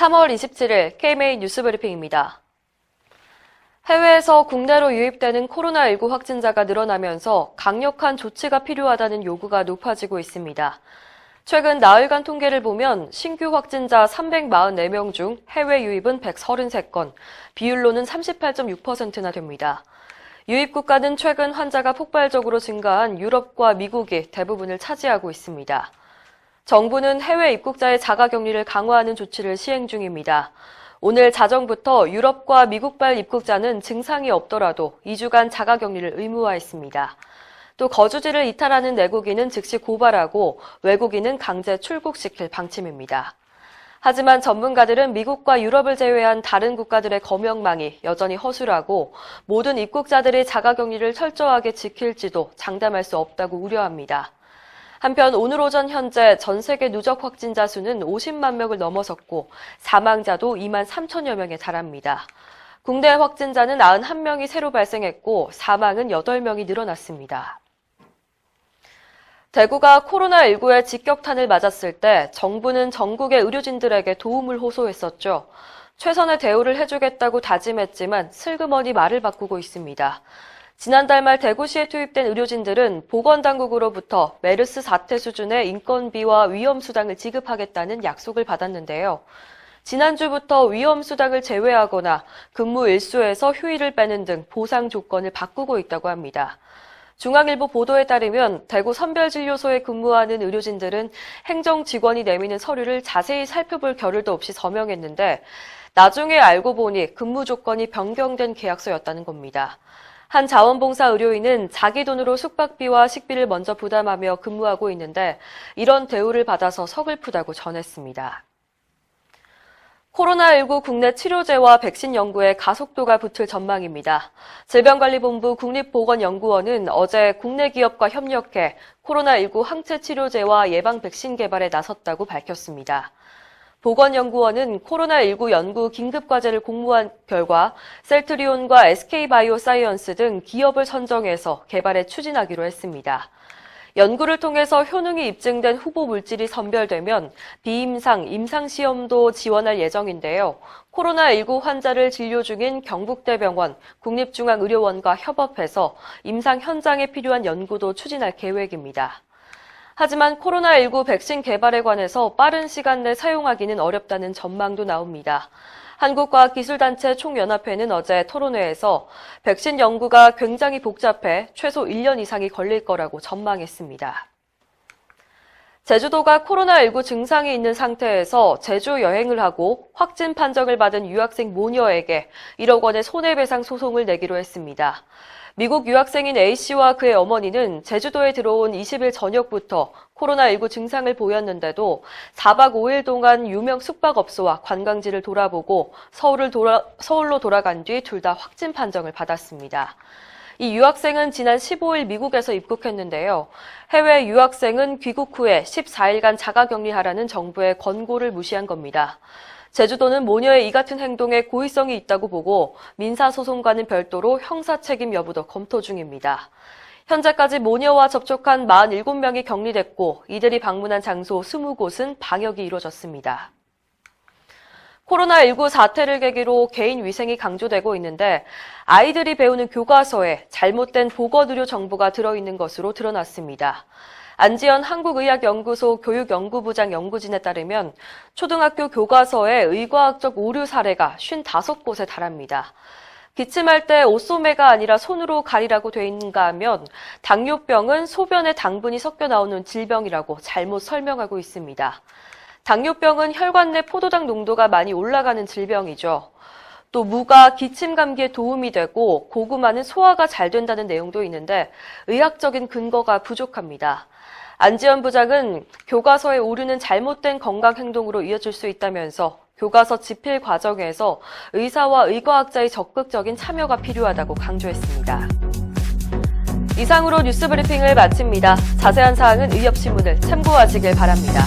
3월 27일 KMA 뉴스브리핑입니다. 해외에서 국내로 유입되는 코로나19 확진자가 늘어나면서 강력한 조치가 필요하다는 요구가 높아지고 있습니다. 최근 나흘간 통계를 보면 신규 확진자 344명 중 해외 유입은 133건, 비율로는 38.6%나 됩니다. 유입 국가는 최근 환자가 폭발적으로 증가한 유럽과 미국이 대부분을 차지하고 있습니다. 정부는 해외 입국자의 자가격리를 강화하는 조치를 시행 중입니다. 오늘 자정부터 유럽과 미국발 입국자는 증상이 없더라도 2주간 자가격리를 의무화했습니다. 또 거주지를 이탈하는 내국인은 즉시 고발하고 외국인은 강제 출국시킬 방침입니다. 하지만 전문가들은 미국과 유럽을 제외한 다른 국가들의 검역망이 여전히 허술하고 모든 입국자들의 자가격리를 철저하게 지킬지도 장담할 수 없다고 우려합니다. 한편 오늘 오전 현재 전 세계 누적 확진자 수는 50만 명을 넘어섰고 사망자도 2만 3천여 명에 달합니다. 국내 확진자는 91명이 새로 발생했고 사망은 8명이 늘어났습니다. 대구가 코로나19의 직격탄을 맞았을 때 정부는 전국의 의료진들에게 도움을 호소했었죠. 최선의 대우를 해주겠다고 다짐했지만 슬그머니 말을 바꾸고 있습니다. 지난달 말 대구시에 투입된 의료진들은 보건당국으로부터 메르스 사태 수준의 인건비와 위험수당을 지급하겠다는 약속을 받았는데요. 지난주부터 위험수당을 제외하거나 근무 일수에서 휴일을 빼는 등 보상 조건을 바꾸고 있다고 합니다. 중앙일보 보도에 따르면 대구 선별진료소에 근무하는 의료진들은 행정직원이 내미는 서류를 자세히 살펴볼 겨를도 없이 서명했는데 나중에 알고 보니 근무 조건이 변경된 계약서였다는 겁니다. 한 자원봉사 의료인은 자기 돈으로 숙박비와 식비를 먼저 부담하며 근무하고 있는데 이런 대우를 받아서 서글프다고 전했습니다. 코로나19 국내 치료제와 백신 연구에 가속도가 붙을 전망입니다. 질병관리본부 국립보건연구원은 어제 국내 기업과 협력해 코로나19 항체 치료제와 예방 백신 개발에 나섰다고 밝혔습니다. 보건연구원은 코로나19 연구 긴급과제를 공모한 결과 셀트리온과 SK바이오사이언스 등 기업을 선정해서 개발에 추진하기로 했습니다. 연구를 통해서 효능이 입증된 후보 물질이 선별되면 비임상, 임상시험도 지원할 예정인데요. 코로나19 환자를 진료 중인 경북대병원, 국립중앙의료원과 협업해서 임상 현장에 필요한 연구도 추진할 계획입니다. 하지만 코로나19 백신 개발에 관해서 빠른 시간 내 사용하기는 어렵다는 전망도 나옵니다. 한국과학기술단체 총연합회는 어제 토론회에서 백신 연구가 굉장히 복잡해 최소 1년 이상이 걸릴 거라고 전망했습니다. 제주도가 코로나19 증상이 있는 상태에서 제주 여행을 하고 확진 판정을 받은 유학생 모녀에게 1억 원의 손해배상 소송을 내기로 했습니다. 미국 유학생인 A씨와 그의 어머니는 제주도에 들어온 20일 저녁부터 코로나19 증상을 보였는데도 4박 5일 동안 유명 숙박업소와 관광지를 돌아보고 서울로 돌아간 뒤 둘 다 확진 판정을 받았습니다. 이 유학생은 지난 15일 미국에서 입국했는데요. 해외 유학생은 귀국 후에 14일간 자가격리하라는 정부의 권고를 무시한 겁니다. 제주도는 모녀의 이 같은 행동에 고의성이 있다고 보고 민사소송과는 별도로 형사 책임 여부도 검토 중입니다. 현재까지 모녀와 접촉한 47명이 격리됐고 이들이 방문한 장소 20곳은 방역이 이루어졌습니다. 코로나19 사태를 계기로 개인 위생이 강조되고 있는데 아이들이 배우는 교과서에 잘못된 보건의료 정보가 들어있는 것으로 드러났습니다. 안지연 한국의학연구소 교육연구부장 연구진에 따르면 초등학교 교과서에 의과학적 오류 사례가 55곳에 달합니다. 기침할 때 옷소매가 아니라 손으로 가리라고 돼 있는가 하면 당뇨병은 소변에 당분이 섞여 나오는 질병이라고 잘못 설명하고 있습니다. 당뇨병은 혈관 내 포도당 농도가 많이 올라가는 질병이죠. 또 무가 기침 감기에 도움이 되고 고구마는 소화가 잘 된다는 내용도 있는데 의학적인 근거가 부족합니다. 안지연 부장은 교과서의 오류는 잘못된 건강 행동으로 이어질 수 있다면서 교과서 집필 과정에서 의사와 의과학자의 적극적인 참여가 필요하다고 강조했습니다. 이상으로 뉴스브리핑을 마칩니다. 자세한 사항은 의협신문을 참고하시길 바랍니다.